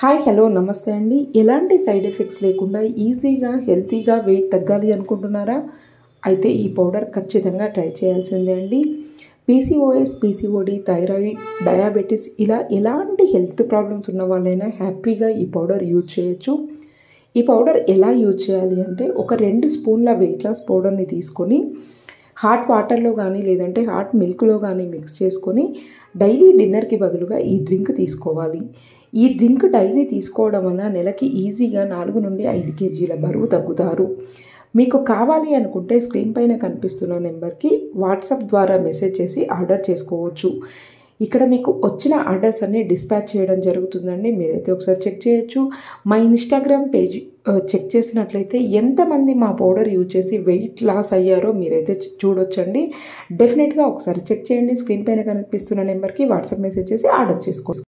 Hi hello నమస్తే అండి. ఎలాంటి సైడ్ ఎఫెక్ట్స్ లేకుండా ఈజీగా హెల్తీగా వెయిట్ తగ్గాలి అనుకుంటున్నారా? అయితే ఈ పౌడర్ ఖచ్చితంగా ట్రై చేయాల్సిందే అండి. పీసీఓఎస్, పీసీఓడి, థైరాయిడ్, డయాబెటీస్ ఇలా ఎలాంటి హెల్త్ ప్రాబ్లమ్స్ ఉన్న వాళ్ళైనా హ్యాపీగా ఈ పౌడర్ యూజ్ చేయొచ్చు. ఈ పౌడర్ ఎలా యూజ్ చేయాలి అంటే ఒక 2 స్పూన్ల వెయిట్ లాస్ పౌడర్ని తీసుకొని హాట్ వాటర్లో కానీ లేదంటే హాట్ మిల్క్లో కానీ మిక్స్ చేసుకొని డైలీ డిన్నర్కి బదులుగా ఈ డ్రింక్ తీసుకోవాలి. ఈ డ్రింక్ డైలీ తీసుకోవడం వల్ల నెలకి ఈజీగా 4 నుండి 5 కేజీల బరువు తగ్గుతారు. మీకు కావాలి అనుకుంటే స్క్రీన్ పైన కనిపిస్తున్న నెంబర్కి వాట్సాప్ ద్వారా మెసేజ్ చేసి ఆర్డర్ చేసుకోవచ్చు. ఇక్కడ మీకు వచ్చిన ఆర్డర్స్ అన్నీ డిస్పాచ్ చేయడం జరుగుతుందండి. మీరైతే ఒకసారి చెక్ చేయొచ్చు. మా ఇన్స్టాగ్రామ్ పేజ్ చెక్ చేసినట్లయితే ఎంతమంది మా పౌడర్ యూజ్ చేసి వెయిట్ లాస్ అయ్యారో మీరైతే చూడొచ్చండి. డెఫినెట్గా ఒకసారి చెక్ చేయండి. స్క్రీన్ పైన కనిపిస్తున్న నెంబర్కి వాట్సాప్ మెసేజ్ చేసి ఆర్డర్ చేసుకోవచ్చు.